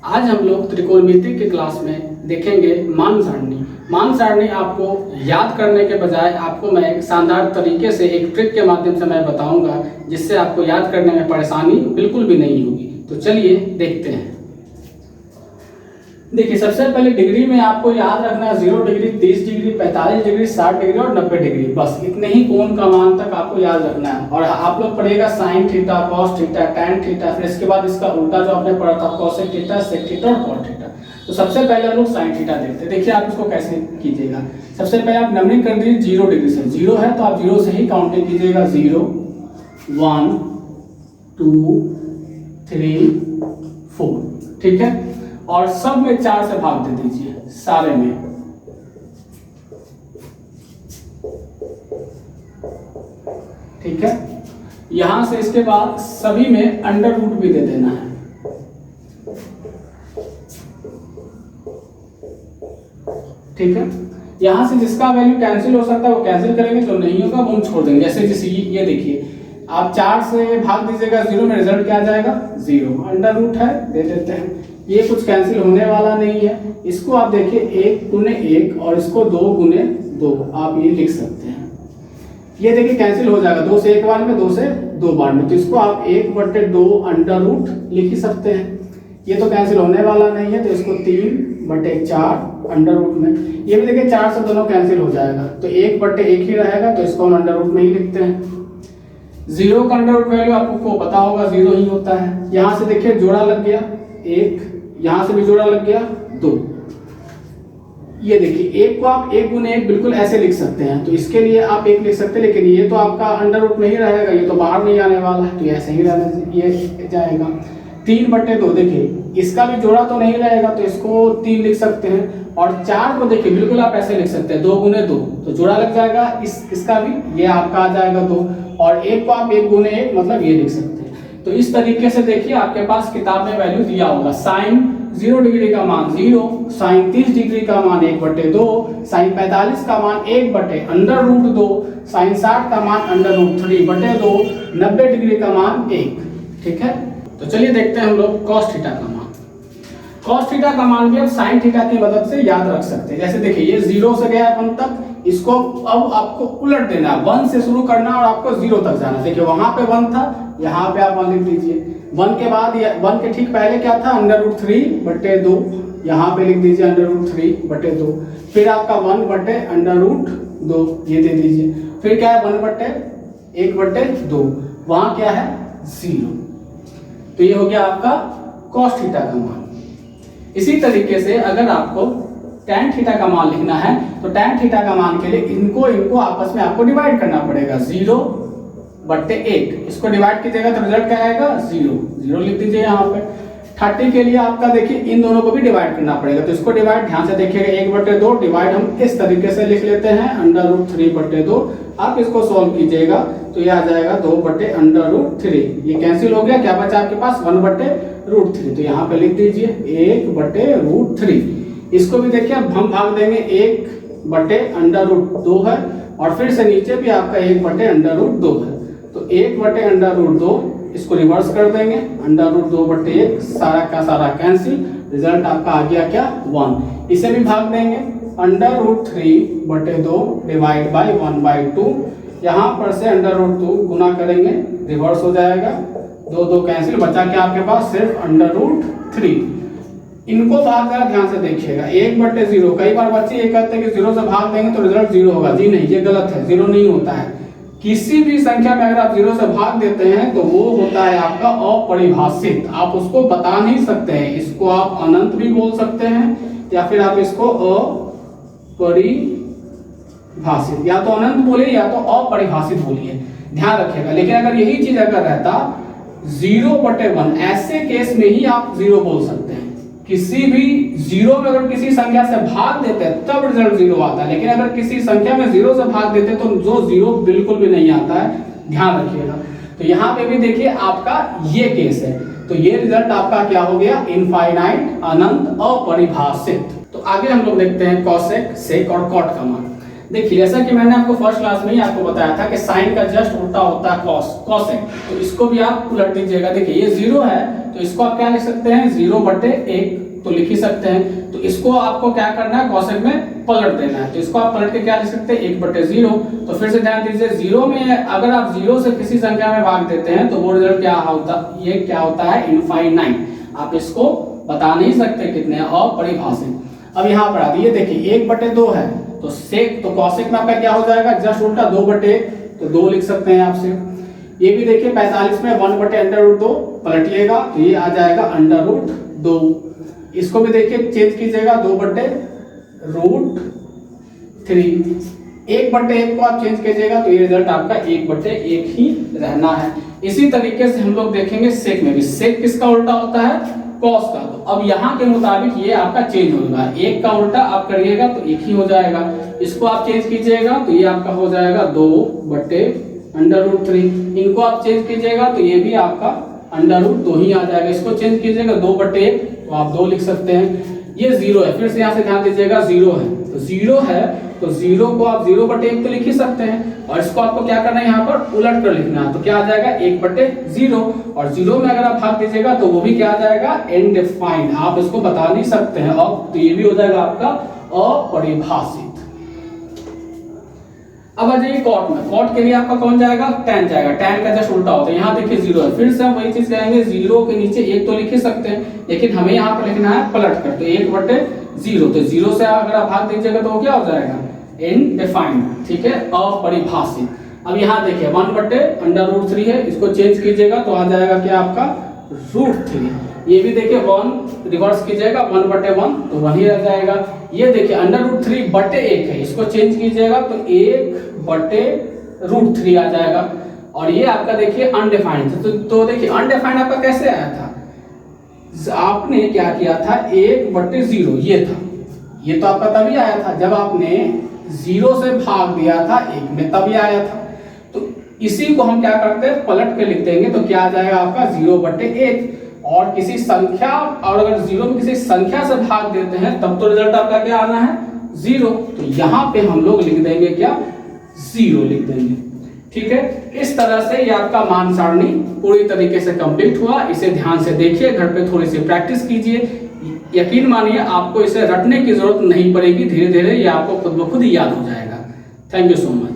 आज हम लोग त्रिकोणमिति के क्लास में देखेंगे मान सारणी। मान सारणी आपको याद करने के बजाय आपको मैं एक शानदार तरीके से एक ट्रिक के माध्यम से मैं बताऊंगा, जिससे आपको याद करने में परेशानी बिल्कुल भी नहीं होगी। तो चलिए देखते हैं। देखिए, सबसे पहले डिग्री में आपको याद रखना 0 डिग्री, 30 डिग्री, 45 डिग्री, 60 डिग्री और 90 डिग्री। बस इतने ही कोण का मान तक आपको याद रखना है। और आप लोग पढ़ेगा sine theta, cos theta, tan theta, फिर इसके बाद इसका उल्टा जो आपने पढ़ा था कॉसेक थीटा, सेक थीटा और कॉट थीटा। तो सबसे पहले हम लोग साइन थीटा देखते हैं। देखिए आप इसको कैसे कीजिएगा। सबसे पहले आप नंबरिंग कर दीजिए 0 डिग्री से। 0 है तो आप 0 से ही काउंटिंग कीजिएगा। 0 1 2 3 4, ठीक है। और सब में 4 से भाग दे दीजिए, सारे में। ठीक है। यहां से इसके बाद सभी में अंडर रूट भी दे देना है। ठीक है। यहां से जिसका वैल्यू कैंसिल हो सकता है वो कैंसिल करेंगे, जो नहीं होगा वो हम छोड़ देंगे। जैसे जैसे ये देखिए, आप 4 से भाग दीजिएगा 0 में, रिजल्ट क्या आ जाएगा 0। अंडर रूट है, दे देते हैं। ये कुछ कैंसिल होने वाला नहीं है। इसको आप देखिए 1 गुने 1 और इसको 2 गुने 2, आप ये लिख सकते हैं। ये देखिए कैंसिल हो जाएगा, 2 से 1 बार में, 2 से 2 बार में। तो इसको आप 1/2 अंडर रूट लिख ही सकते हैं। ये तो कैंसिल होने वाला नहीं है, तो इसको 3/4 अंडर रूट में। ये भी देखिए 4 से दोनों कैंसिल हो जाएगा, तो 1/1 ही रहेगा, तो इसको हम अंडर रूट में ही लिखते हैं। 0 का अंडर रूट वैल्यू आपको पता होगा 0 ही होता है। यहाँ से देखिए जोड़ा लग गया 1, यहाँ से भी जोड़ा लग गया 2। ये देखिए 1 को आप 1 गुने 1 बिल्कुल ऐसे लिख सकते हैं, तो इसके लिए आप 1 लिख सकते हैं। लेकिन ये तो आपका अंडर रूट में ही रहेगा, ये तो बाहर नहीं आने वाला है, तो ऐसे ही ये जाएगा। 3/2, देखिए इसका भी जोड़ा तो नहीं रहेगा, तो इसको 3 लिख सकते हैं। और 4 को देखिए बिल्कुल आप ऐसे लिख सकते हैं 2 गुने 2, तो जोड़ा लग जाएगा। इसका भी ये आपका आ जाएगा 2। और 1 को आप 1 गुने 1 मतलब ये लिख सकते हैं। तो इस तरीके से देखिए आपके पास किताब में वैल्यू दिया होगा। साइन 0 डिग्री का मान 0, साइन 30 डिग्री का मान 1/2, साइन 45 का मान 1/√2, साइन 60 का मान √3/2, 90 डिग्री का मान 1। ठीक है। तो चलिए देखते हैं हम लोग कॉस थीटा का मान। कॉस थीटा का मान भी हम साइन थीटा की मदद से याद रख सकते हैं। जैसे देखिए ये 0 से गया 1 तक, इसको अब आपको उलट देना है, 1 से शुरू करना और आपको 0 तक जाना। देखिए वहां पे 1 था, यहाँ पे आप 1 लिख दीजिए। 1 के बाद 1 के ठीक पहले क्या था √3/2, यहाँ पे लिख दीजिए √3/2। फिर आपका 1/√2 ये दे दीजिए। फिर क्या है 1/1/2, वहां क्या है 0। तो ये हो गया आपका कॉस थीटा का मान। इसी तरीके से अगर आपको टैन थीटा का मान लिखना है, तो टैन थीटा का मान के लिए इनको आपस में आपको डिवाइड करना पड़ेगा। 0/1, इसको डिवाइड कीजिएगा तो रिजल्ट क्या आएगा 0 लिख दीजिए यहाँ पे। 30 के लिए आपका देखिए इन दोनों को भी डिवाइड करना पड़ेगा, तो इसको डिवाइड ध्यान से देखिएगा 1/2 डिवाइड हम इस तरीके से लिख लेते हैं √3/2। आप इसको सॉल्व कीजिएगा तो ये आ जाएगा 2/√3। ये कैंसिल हो गया, क्या बचा आपके पास 1/√3। तो यहाँ पे लिख दीजिए 1/√3। इसको भी देखिए हम भाग देंगे 1/√2 है, और फिर से नीचे भी आपका 1/√2 है, तो 1/√2 इसको रिवर्स कर देंगे, √2/1 सारा का सारा कैंसिल, रिजल्ट आपका आ गया क्या 1। इसे भी भाग देंगे √3/2 डिवाइड बाई 1/2। यहाँ पर से √2 गुना करेंगे, रिवर्स हो जाएगा, 2 कैंसिल, बचा क्या आपके पास सिर्फ √3। इनको भाग जरा ध्यान से देखिएगा 1/0। कई बार बच्चे ये कहते हैं कि 0 से भाग देंगे तो रिजल्ट 0 होगा। जी नहीं, ये गलत है, 0 नहीं होता है। किसी भी संख्या में अगर आप 0 से भाग देते हैं तो वो होता है आपका अपरिभाषित, आप उसको बता नहीं सकते हैं। इसको आप अनंत भी बोल सकते हैं, या फिर आप इसको अपरिभाषित, या तो अनंत बोलिए या तो अपरिभाषित बोलिए, ध्यान रखिएगा। लेकिन अगर यही चीज अगर रहता 0/1, ऐसे केस में ही आप 0 बोल सकते हैं। किसी भी 0 में अगर किसी संख्या से भाग देते हैं तब रिजल्ट 0 आता है, लेकिन अगर किसी संख्या में 0 से भाग देते हैं तो जो 0 बिल्कुल भी नहीं आता है, ध्यान रखिएगा। तो यहाँ पे भी देखिए आपका ये केस है, तो ये रिजल्ट आपका क्या हो गया इनफाइनाइट, अनंत, अपरिभाषित। तो आगे हम लोग देखते हैं कॉसेक, सेक और कॉट का मान। देखिए जैसा कि मैंने आपको फर्स्ट क्लास में ही आपको बताया था कि साइन का जस्ट उल्टा होता है कॉसेक, तो इसको भी आप उलट दीजिएगा। देखिए ये 0 है तो इसको आप क्या लिख सकते हैं, 0/1 तो लिख ही सकते हैं। तो इसको आपको क्या करना है, कॉसेक में पलट देना है, तो इसको आप पलट के क्या लिख सकते हैं, 1/0। तो फिर से ध्यान दीजिए 0 में अगर आप 0 से किसी संख्या में भाग देते हैं तो वो रिजल्ट क्या होता, ये क्या होता है, इनफाइनाइट। आप इसको बता नहीं सकते कितने, अपरिभाषित। अब यहाँ पर आइए, देखिए 1/2 है तो सेक तो कॉसेक में आपका क्या हो जाएगा, जस्ट उल्टा 2/1, तो 2 लिख सकते हैं आपसे। ये भी देखिए 45 में 1/√2 पलटिएगा तो ये आ जाएगा √2। इसको भी देखिए चेंज कीजिएगा 2/√3। 1/1 को आप चेंज कीजिएगा तो ये रिजल्ट आपका 1/1 ही रहना है। इसी तरीके से हम लोग देखेंगे सेक में भी। सेक किसका उल्टा होता है, कॉस का। तो अब यहाँ के मुताबिक ये आपका चेंज होगा, 1 का उल्टा आप करिएगा तो 1 ही हो जाएगा। इसको आप चेंज कीजिएगा तो ये आपका हो जाएगा 2/√3। इनको आप चेंज कीजिएगा तो ये भी आपका √2 ही आ जाएगा। इसको चेंज कीजिएगा 2/1 तो आप 2 लिख सकते हैं। ये 0 है, फिर से यहाँ से ध्यान दीजिएगा 0 है तो 0 है तो 0 को आप 0/1 तो लिख ही सकते हैं, और इसको आपको क्या करना है, यहाँ पर उलट कर लिखना है। तो क्या आ जाएगा 1/0, और 0 में अगर आप भाग दीजिएगा तो वो भी क्या आ जाएगा, इनडिफाइंड। आप इसको बता नहीं सकते हैं, और तो ये भी हो जाएगा आपका अपरिभाषित। अब आ जाइए कॉट में। कॉट के लिए आपका कौन जाएगा, tan जाएगा। tan का जस्ट उल्टा होता है, यहाँ देखिए 0 है, फिर से हम वही चीज करेंगे, 0 के नीचे 1 तो लिख ही सकते हैं, लेकिन हमें यहाँ पर लिखना है पलट कर, तो 1/0। तो 0 से अगर आप भाग दीजिएगा तो वो क्या हो जाएगा, इनडिफाइंड, ठीक है, अपरिभाषित। अब यहाँ देखिए 1/√3 है, इसको चेंज कीजिएगा तो आ जाएगा क्या आपका √3। ये भी देखिए 1 रिवर्स कीजिएगा 1/1 तो वही रह जाएगा। ये देखिए √3/1 है, इसको चेंज कीजिएगा तो 1/√3 आ जाएगा। और ये आपका देखिए अनडिफाइंड, तो देखिए अनडिफाइंड आपका कैसे आया था, आपने क्या किया था 1/0 ये था, ये तो आपका तभी आया था जब आपने 0 से भाग दिया था 1 में, तभी आया था। तो इसी को हम क्या करते हैं, पलट के लिख देंगे तो क्या आ जाएगा आपका 0/1। और किसी संख्या, और अगर 0 में किसी संख्या से भाग देते हैं तब तो रिजल्ट आपका क्या आना है, 0। तो यहाँ पे हम लोग लिख देंगे क्या, 0 लिख देंगे, ठीक है। इस तरह से ये आपका मान सारणी पूरी तरीके से कंप्लीट हुआ। इसे ध्यान से देखिए, घर पे थोड़ी सी प्रैक्टिस कीजिए, यकीन मानिए आपको इसे रटने की जरूरत नहीं पड़ेगी, धीरे धीरे ये आपको खुद ब खुद याद हो जाएगा। Thank you so much.